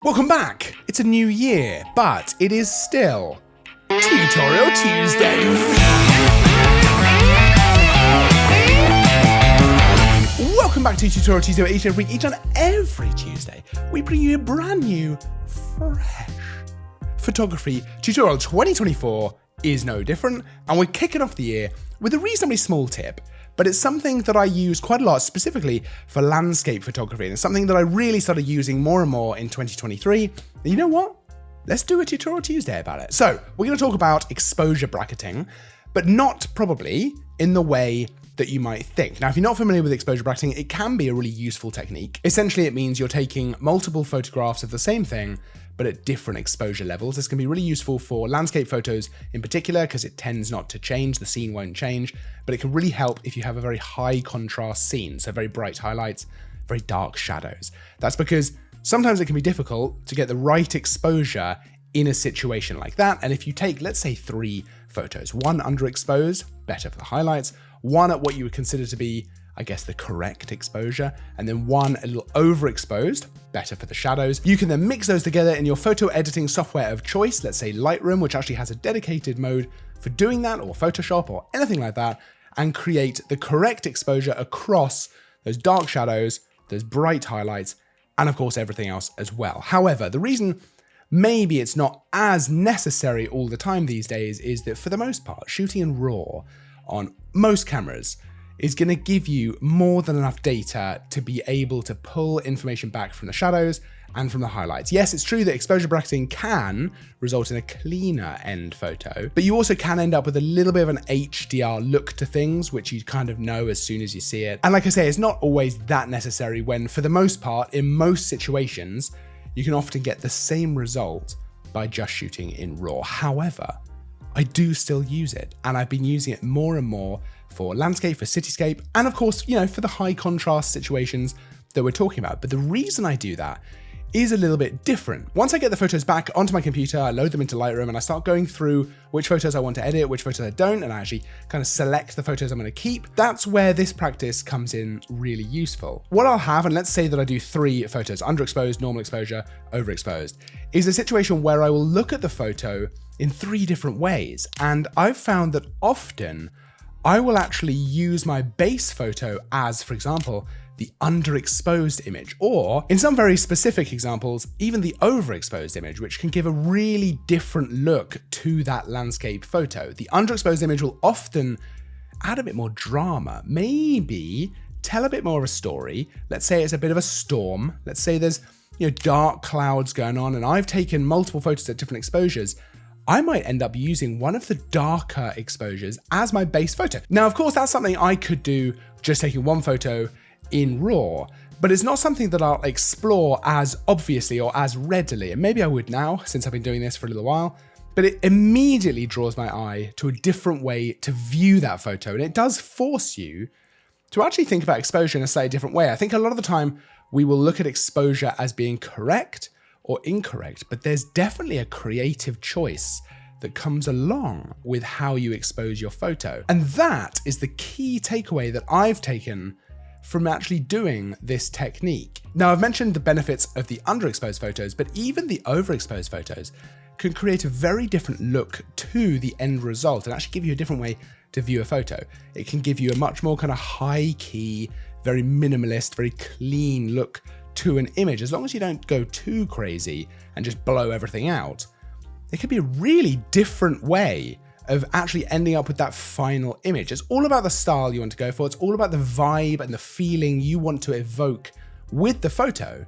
Welcome back! It's a new year, but it is still Tutorial Tuesday. Welcome back to Tutorial Tuesday, where each and every Tuesday, we bring you a brand new, fresh photography tutorial. 2024 is no different, and we're kicking off the year with a reasonably small tip. But it's something that I use quite a lot, specifically for landscape photography. And it's something that I really started using more and more in 2023. And you know what? Let's do a Tutorial Tuesday about it. So we're going to talk about exposure bracketing, but not probably in the way that you might think. Now, if you're not familiar with exposure bracketing, it can be a really useful technique. Essentially, it means you're taking multiple photographs of the same thing, but at different exposure levels. This can be really useful for landscape photos in particular, because it tends not to change, the scene won't change, but it can really help if you have a very high contrast scene, so very bright highlights, very dark shadows. That's because sometimes it can be difficult to get the right exposure in a situation like that, and if you take, let's say, 3 photos, one underexposed, better for the highlights, one at what you would consider to be, I guess, the correct exposure, and then one a little overexposed, better for the shadows. You can then mix those together in your photo editing software of choice, let's say Lightroom, which actually has a dedicated mode for doing that, or Photoshop, or anything like that, and create the correct exposure across those dark shadows, those bright highlights, and of course everything else as well. However, the reason maybe it's not as necessary all the time these days is that for the most part, shooting in RAW on most cameras is going to give you more than enough data to be able to pull information back from the shadows and from the highlights. Yes, it's true that exposure bracketing can result in a cleaner end photo, but you also can end up with a little bit of an HDR look to things, which you kind of know as soon as you see it. And like I say, it's not always that necessary when, for the most part, in most situations, you can often get the same result by just shooting in RAW. However, I do still use it, and I've been using it more and more for landscape, for cityscape, and of course, for the high contrast situations that we're talking about. But the reason I do that is a little bit different. Once I get the photos back onto my computer, I load them into Lightroom and I start going through which photos I want to edit, which photos I don't, and I actually kind of select the photos I'm going to keep. That's where this practice comes in really useful. What I'll have, and let's say that I do 3 photos, underexposed, normal exposure, overexposed, is a situation where I will look at the photo in 3 different ways. And I've found that often I will actually use my base photo as, for example, the underexposed image, or in some very specific examples, even the overexposed image, which can give a really different look to that landscape photo. The underexposed image will often add a bit more drama, maybe tell a bit more of a story. Let's say it's a bit of a storm. Let's say there's dark clouds going on, and I've taken multiple photos at different exposures. I might end up using one of the darker exposures as my base photo. Now, of course, that's something I could do just taking one photo in RAW, but it's not something that I'll explore as obviously or as readily. And maybe I would now, since I've been doing this for a little while, but it immediately draws my eye to a different way to view that photo. And it does force you to actually think about exposure in a slightly different way. I think a lot of the time we will look at exposure as being correct or incorrect, but there's definitely a creative choice that comes along with how you expose your photo. And that is the key takeaway that I've taken from actually doing this technique. Now, I've mentioned the benefits of the underexposed photos, but even the overexposed photos can create a very different look to the end result and actually give you a different way to view a photo. It can give you a much more kind of high key, very minimalist, very clean look to an image. As long as you don't go too crazy and just blow everything out, it could be a really different way of actually ending up with that final image. It's all about the style you want to go for. It's all about the vibe and the feeling you want to evoke with the photo.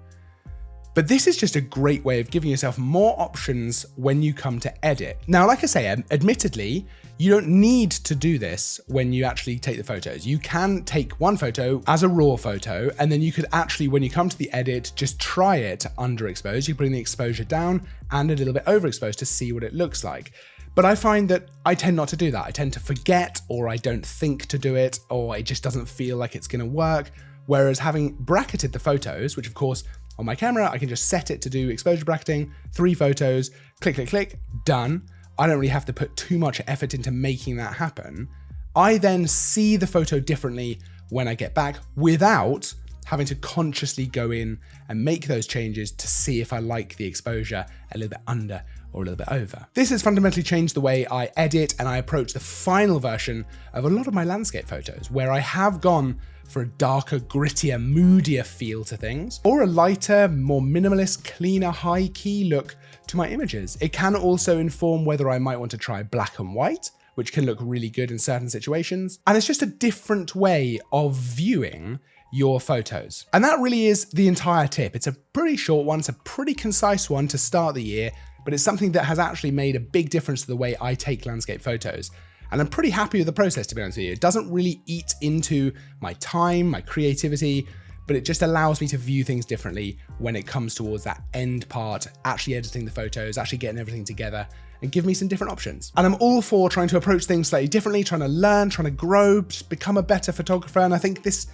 But this is just a great way of giving yourself more options when you come to edit. Now, like I say, admittedly, you don't need to do this when you actually take the photos. You can take one photo as a raw photo, and then you could actually, when you come to the edit, just try it underexposed. You bring the exposure down and a little bit overexposed to see what it looks like. But I find that I tend not to do that. I tend to forget, or I don't think to do it, or it just doesn't feel like it's going to work. Whereas having bracketed the photos, which of course on my camera, I can just set it to do exposure bracketing, 3 photos, click, click, click, done. I don't really have to put too much effort into making that happen. I then see the photo differently when I get back without having to consciously go in and make those changes to see if I like the exposure a little bit under or a little bit over. This has fundamentally changed the way I edit and I approach the final version of a lot of my landscape photos, where I have gone for a darker, grittier, moodier feel to things, or a lighter, more minimalist, cleaner, high-key look to my images. It can also inform whether I might want to try black and white, which can look really good in certain situations. And it's just a different way of viewing your photos. And that really is the entire tip. It's a pretty short one, it's a pretty concise one to start the year, but it's something that has actually made a big difference to the way I take landscape photos. And I'm pretty happy with the process, to be honest with you. It doesn't really eat into my time, my creativity, but it just allows me to view things differently when it comes towards that end part, actually editing the photos, actually getting everything together, and give me some different options. And I'm all for trying to approach things slightly differently, trying to learn, trying to grow, just become a better photographer, and I think this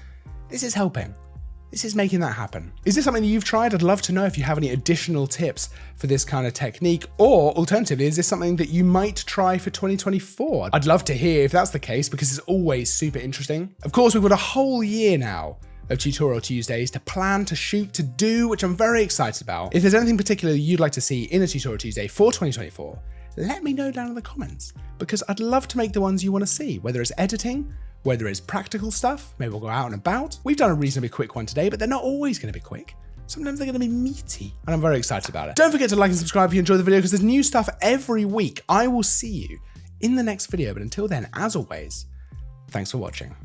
is helping. This is making that happen. Is this something that you've tried? I'd love to know if you have any additional tips for this kind of technique, or alternatively, is this something that you might try for 2024? I'd love to hear if that's the case, because it's always super interesting. Of course, we've got a whole year now of Tutorial Tuesdays to plan, to shoot, to do, which I'm very excited about. If there's anything particular you'd like to see in a Tutorial Tuesday for 2024, let me know down in the comments, because I'd love to make the ones you want to see, whether it's editing, whether it's practical stuff, maybe we'll go out and about. We've done a reasonably quick one today, but they're not always going to be quick. Sometimes they're going to be meaty, and I'm very excited about it. Don't forget to like and subscribe if you enjoy the video, because there's new stuff every week. I will see you in the next video, but until then, as always, thanks for watching.